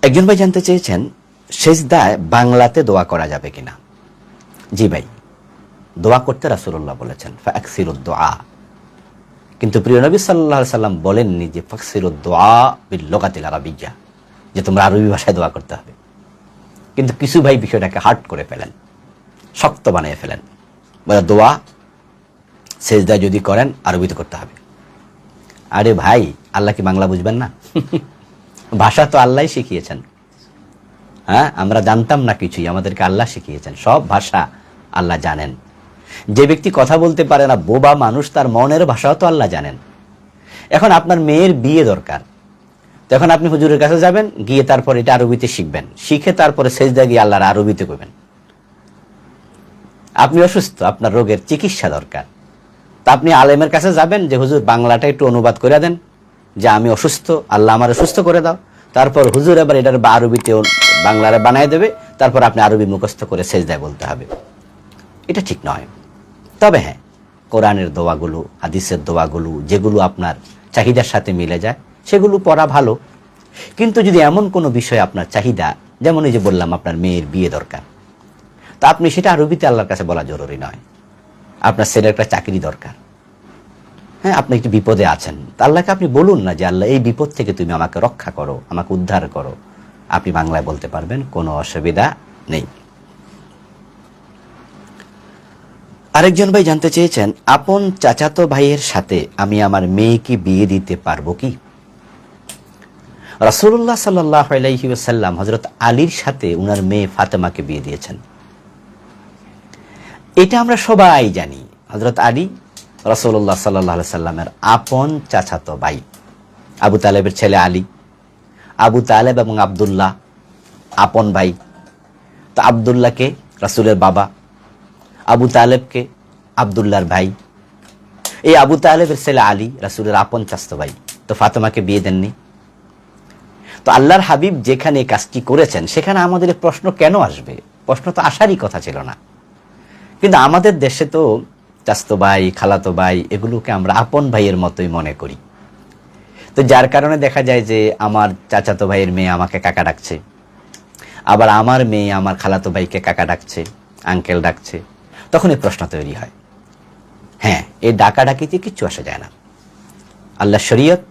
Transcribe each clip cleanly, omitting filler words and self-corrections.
একজন ভাই জানতে চেয়েছেন সেজদায় বাংলাতে দোয়া করা যাবে কিনা। জি ভাই, দোয়া করতে রাসূলুল্লাহ বলেছেন ফাকসিরুদ দুআ, কিন্তু প্রিয় নবী সাল্লাল্লাহু আলাইহি সাল্লাম বলেননি যে ফাকসিরুদ দুআ বিল লুগাতিল আরাবিয়্যা, যে তোমরা আরবি ভাষায় দোয়া করতে হবে। কিন্তু কিছু ভাই বিষয়টাকে হার্ড করে ফেলেন, শক্ত বানিয়ে ফেলেন, বলে দোয়া সেজদা যদি করেন আরবিতে করতে হবে। আরে ভাই, আল্লাহ কি বাংলা বুঝবেন না? ভাষা তো আল্লাহই শিখিয়েছেন। হ্যাঁ, আমরা জানতাম না কিছুই, আমাদেরকে আল্লাহ শিখিয়েছেন। সব ভাষা আল্লাহ জানেন। যে ব্যক্তি কথা বলতে পারে না, বোবা মানুষ, তার মনের ভাষাও তো আল্লাহ জানেন। এখন আপনার মেয়ের বিয়ে দরকার, তখন আপনি হুজুরের কাছে যাবেন, গিয়ে তারপর এটা আরবিতে শিখবেন, শিখে তারপরে সেজদা গিয়ে আল্লাহর আরবিতে করবেন। আপনি অসুস্থ, আপনার রোগের চিকিৎসা দরকার, তা আপনি আলেমের কাছে যাবেন যে হুজুর বাংলাটা একটু অনুবাদ করে দেন, যে আমি অসুস্থ, আল্লাহ আমার সুস্থ করে দাও। তারপর হুজুর এবার এটার আরবিতে বাংলারে বানায় দেবে, তারপর আপনি আরবি মুখস্থ করে সেজদায় বলতে হবে। এটা ঠিক নয়। তবে হ্যাঁ, কোরআনের দোয়াগুলো, হাদিসের দোয়াগুলো, যেগুলো আপনার চাহিদার সাথে মিলে যায় সেগুলো পড়া ভালো। কিন্তু যদি এমন কোনো বিষয় আপনার চাহিদা, যেমন এই যে বললাম আপনার মেয়ের বিয়ে দরকার, তা আপনি সেটা আরবিতে আল্লাহর কাছে বলা জরুরি নয়। আপনার ছেলের একটা চাকরি দরকার, হ্যাঁ, আপনি একটু বিপদে আছেন, তা আল্লাহকে আপনি বলুন না যে আল্লাহ এই বিপদ থেকে তুমি আমাকে রক্ষা করো, আমাকে উদ্ধার করো। আপনি বাংলায় বলতে পারবেন, কোনো অসুবিধা নেই। আরেকজন ভাই জানতে চেয়েছেন আপন চাচাতো ভাইয়ের সাথে আমি আমার মেয়েকে বিয়ে দিতে পারবো কি। রাসূলুল্লাহ সাল্লাল্লাহু আলাইহি ওয়াসাল্লাম হযরত আলীর সাথে উনার মেয়ে ফাতেমাকে বিয়ে দিয়েছেন। এটা আমরা সবাই জানি। হযরত আলী রাসূলুল্লাহ সাল্লাল্লাহু আলাইহি সাল্লামের আপন চাচাতো ভাই। আবু তালেবের ছেলে আলী, আবু তালেব এবং আব্দুল্লাহ আপন ভাই। তো আব্দুল্লাহকে রাসূলের বাবা, আবু তালেবকে আব্দুল্লাহর ভাই। এই আবু তালেবের ছেলে আলী রাসূলের আপন চাচাতো ভাই। তো ফাতেমাকে বিয়ে দেননি। তো আল্লাহর হাবিব যেখানে কাজটি করেছেন সেখানে আমাদের প্রশ্ন কেন আসবে? প্রশ্ন তো আসারই কথা ছিল না। কিন্তু আমাদের দেশে তো চাচাতো ভাই, খালাতো ভাই, এগুলোকে আমরা আপন ভাইয়ের মতোই মনে করি। তো যার কারণে দেখা যায় যে আমার চাচাতো ভাইয়ের মেয়ে আমাকে কাকা ডাকছে, আবার আমার মেয়ে আমার খালাতো ভাইকে কাকা ডাকছে, আঙ্কেল ডাকছে। তখন এই প্রশ্ন তৈরি হয়। হ্যাঁ, এই ডাকাডাকিতে কিচ্ছু আসা যায় না। আল্লাহ শরীয়ত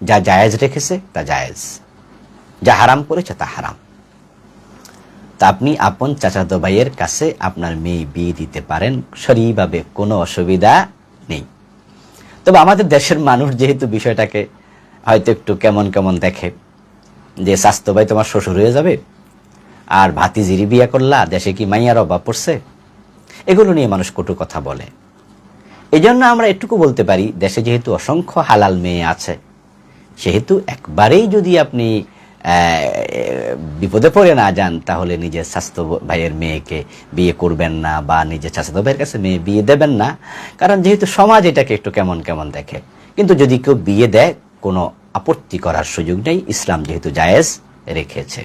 যা জায়েজ রেখেছে তা জায়েজ, যা হারাম করেছে তা হারাম। তা আপনি আপন চাচাতো ভাইয়ের কাছে আপনার মেয়ে বিয়ে দিতে পারেন, শরীয়ভাবে কোনো অসুবিধা নেই। তবে আমাদের দেশের মানুষ যেহেতু বিষয়টাকে হয়তো একটু কেমন কেমন দেখে, যে চাচাতো ভাই তোমার শ্বশুর হয়ে যাবে, আর ভাতিজিরি বিয়ে করলা, দেশে কি মাইয়ার অভাব পড়ছে, এগুলো নিয়ে মানুষ কটু কথা বলে। এই জন্য আমরা এটুকু বলতে পারি, দেশে যেহেতু অসংখ্য হালাল মেয়ে আছে, সেহেতু একবারেই যদি আপনি বিপদে পড়ে না যান, তাহলে নিজের চাচাতো ভাইয়ের মেয়েকে বিয়ে করবেন না, বা নিজের চাচাতো ভাইয়ের কাছে মেয়ে বিয়ে দেবেন না। কারণ যেহেতু সমাজ এটাকে একটু কেমন কেমন দেখে। কিন্তু যদি কেউ বিয়ে দেয়, কোনো আপত্তি করার সুযোগ নেই, ইসলাম যেহেতু জায়েজ রেখেছে।